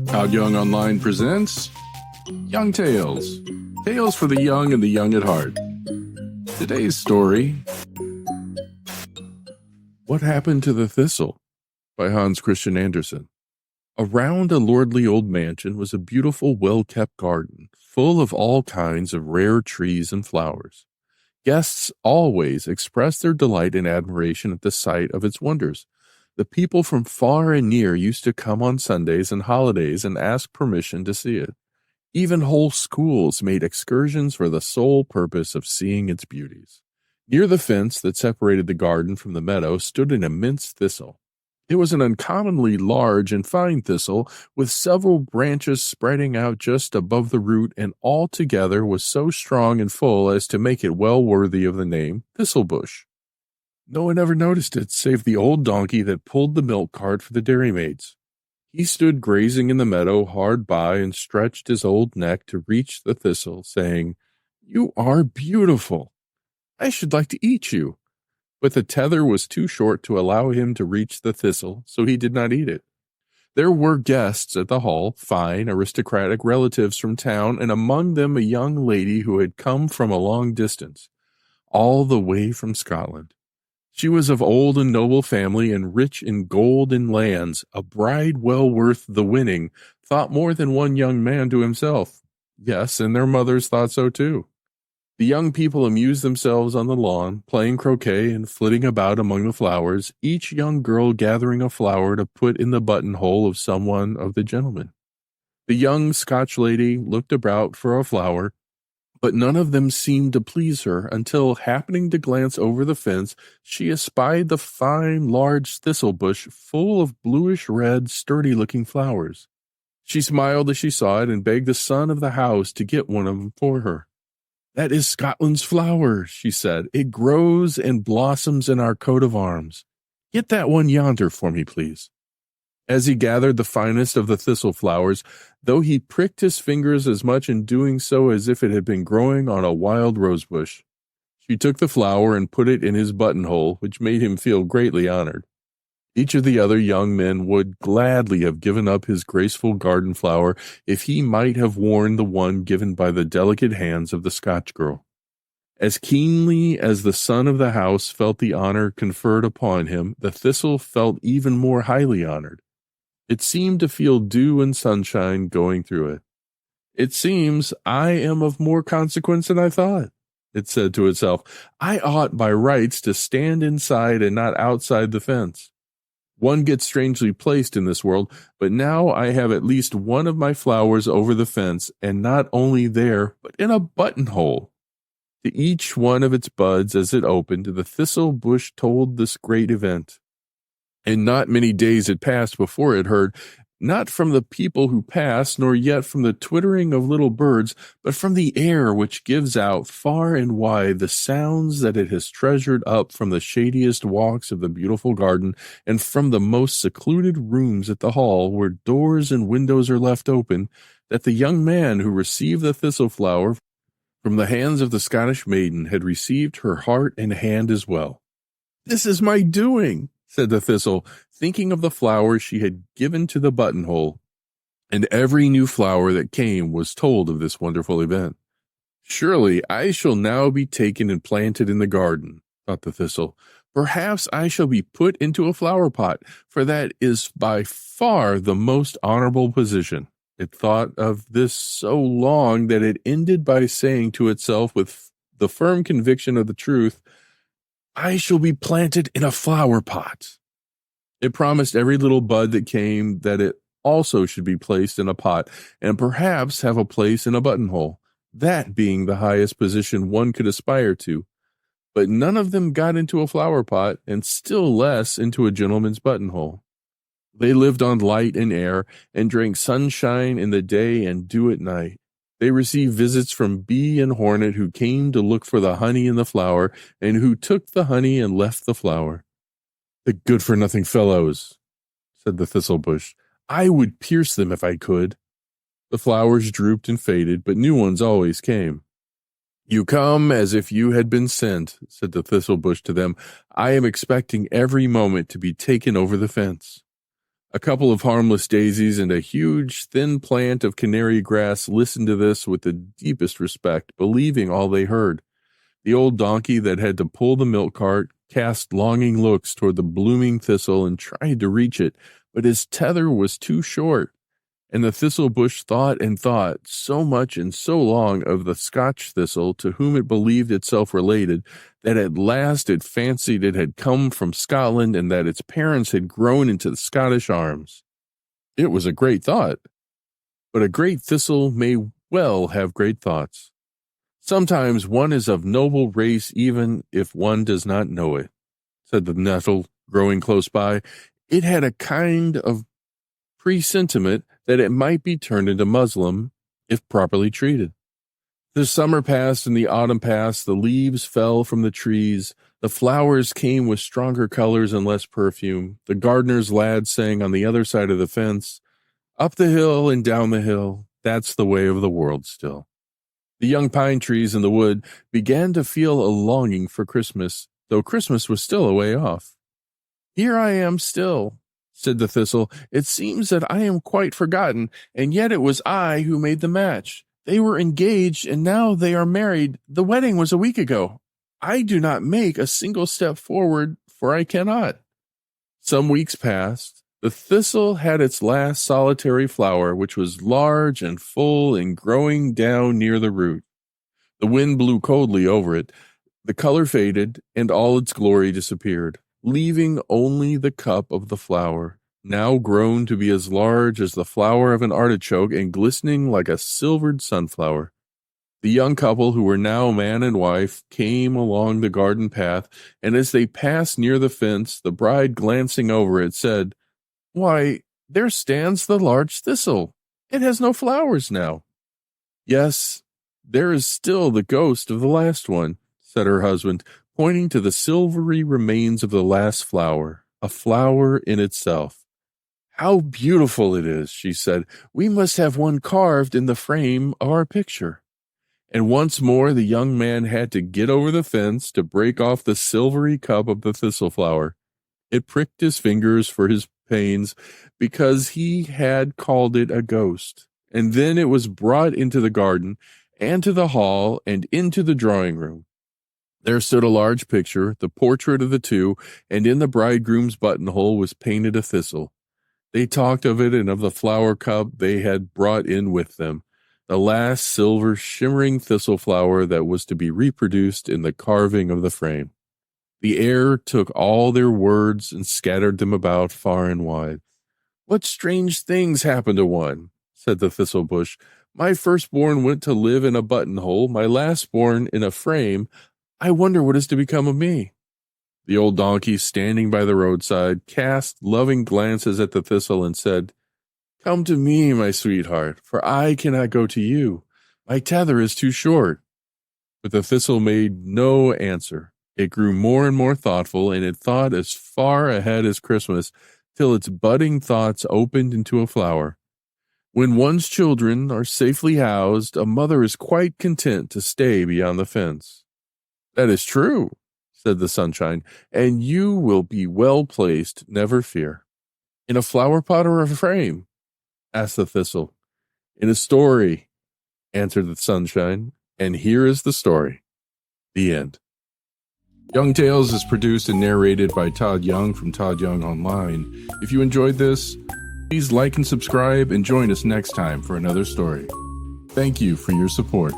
Todd Young Online presents Young Tales. Tales for the young and the young at heart. Today's story, What Happened to the Thistle? By Hans Christian Andersen. Around a lordly old mansion was a beautiful, well-kept garden, full of all kinds of rare trees and flowers. Guests always expressed their delight and admiration at the sight of its wonders. The people from far and near used to come on Sundays and holidays and ask permission to see it. Even whole schools made excursions for the sole purpose of seeing its beauties. Near the fence that separated the garden from the meadow stood an immense thistle. It was an uncommonly large and fine thistle, with several branches spreading out just above the root, and altogether was so strong and full as to make it well worthy of the name Thistlebush. No one ever noticed it, save the old donkey that pulled the milk cart for the dairymaids. He stood grazing in the meadow hard by and stretched his old neck to reach the thistle, saying, "You are beautiful. I should like to eat you." But the tether was too short to allow him to reach the thistle, so he did not eat it. There were guests at the hall, fine, aristocratic relatives from town, and among them a young lady who had come from a long distance, all the way from Scotland. She was of old and noble family and rich in gold and lands, a bride well worth the winning, thought more than one young man to himself. Yes, and their mothers thought so too. The young people amused themselves on the lawn, playing croquet and flitting about among the flowers, each young girl gathering a flower to put in the buttonhole of someone of the gentlemen. The young Scotch lady looked about for a flower, but none of them seemed to please her until, happening to glance over the fence, she espied the fine, large thistle bush full of bluish-red, sturdy-looking flowers. She smiled as she saw it and begged the son of the house to get one of them for her. "That is Scotland's flower," she said. "It grows and blossoms in our coat of arms. Get that one yonder for me, please." As he gathered the finest of the thistle flowers, though he pricked his fingers as much in doing so as if it had been growing on a wild rosebush, she took the flower and put it in his buttonhole, which made him feel greatly honored. Each of the other young men would gladly have given up his graceful garden flower if he might have worn the one given by the delicate hands of the Scotch girl. As keenly as the son of the house felt the honor conferred upon him, the thistle felt even more highly honored. It seemed to feel dew and sunshine going through it. "It seems I am of more consequence than I thought," it said to itself. "I ought by rights to stand inside and not outside the fence. One gets strangely placed in this world, but now I have at least one of my flowers over the fence, and not only there, but in a buttonhole." To each one of its buds as it opened, the thistle bush told this great event. And not many days had passed before it heard, not from the people who pass, nor yet from the twittering of little birds, but from the air which gives out far and wide the sounds that it has treasured up from the shadiest walks of the beautiful garden, and from the most secluded rooms at the hall, where doors and windows are left open, that the young man who received the thistle flower from the hands of the Scottish maiden had received her heart and hand as well. "This is my doing," said the thistle, thinking of the flowers she had given to the buttonhole, and every new flower that came was told of this wonderful event. "Surely I shall now be taken and planted in the garden," thought the thistle. "Perhaps I shall be put into a flower pot, for that is by far the most honorable position." It thought of this so long that it ended by saying to itself with the firm conviction of the truth, "I shall be planted in a flower pot." It promised every little bud that came that it also should be placed in a pot, and perhaps have a place in a buttonhole, that being the highest position one could aspire to. But none of them got into a flower pot, and still less into a gentleman's buttonhole. They lived on light and air, and drank sunshine in the day and dew at night. They received visits from bee and hornet, who came to look for the honey in the flower, and who took the honey and left the flower. "The good-for-nothing fellows," said the thistle bush. "I would pierce them if I could." The flowers drooped and faded, but new ones always came. "You come as if you had been sent," said the thistle bush to them. "I am expecting every moment to be taken over the fence." A couple of harmless daisies and a huge, thin plant of canary grass listened to this with the deepest respect, believing all they heard. The old donkey that had to pull the milk cart cast longing looks toward the blooming thistle and tried to reach it, but his tether was too short. And the thistle bush thought and thought so much and so long of the Scotch thistle to whom it believed itself related, that at last it fancied it had come from Scotland and that its parents had grown into the Scottish arms. It was a great thought, but a great thistle may well have great thoughts. Sometimes one is of noble race even if one does not know it, said the nettle growing close by. It had a kind of presentiment that it might be turned into muslin if properly treated. The summer passed and the autumn passed, the leaves fell from the trees, the flowers came with stronger colors and less perfume, the gardener's lad sang on the other side of the fence, up the hill and down the hill, that's the way of the world still. The young pine trees in the wood began to feel a longing for Christmas, though Christmas was still a way off. Here I am still, said the thistle. It seems that I am quite forgotten, and yet it was I who made the match. They were engaged, and now they are married. The wedding was a week ago. I do not make a single step forward, for I cannot. Some weeks passed. The thistle had its last solitary flower, which was large and full and growing down near the root. The wind blew coldly over it. The color faded, and all its glory disappeared, leaving only the cup of the flower, now grown to be as large as the flower of an artichoke and glistening like a silvered sunflower. The young couple, who were now man and wife, came along the garden path, and as they passed near the fence, the bride, glancing over it, said, "Why, there stands the large thistle. It has no flowers now." "Yes, there is still the ghost of the last one," said her husband, pointing to the silvery remains of the last flower, a flower in itself. "How beautiful it is," she said. "We must have one carved in the frame of our picture." And once more the young man had to get over the fence to break off the silvery cup of the thistle flower. It pricked his fingers for his pains because he had called it a ghost. And then it was brought into the garden and to the hall and into the drawing room. There stood a large picture, the portrait of the two, and in the bridegroom's buttonhole was painted a thistle. They talked of it and of the flower cup they had brought in with them, the last silver shimmering thistle flower that was to be reproduced in the carving of the frame. The air took all their words and scattered them about far and wide. "What strange things happen to one," said the thistle bush. "My firstborn went to live in a buttonhole, my lastborn in a frame. I wonder what is to become of me." The old donkey, standing by the roadside, cast loving glances at the thistle and said, "Come to me, my sweetheart, for I cannot go to you. My tether is too short." But the thistle made no answer. It grew more and more thoughtful, and it thought as far ahead as Christmas, till its budding thoughts opened into a flower. When one's children are safely housed, a mother is quite content to stay beyond the fence. "That is true," said the sunshine, "and you will be well placed, never fear." "In a flower pot or a frame?" asked the thistle. "In a story," answered the sunshine, and here is the story. The end. Young Tales is produced and narrated by Todd Young from Todd Young Online. If you enjoyed this, please like and subscribe and join us next time for another story. Thank you for your support.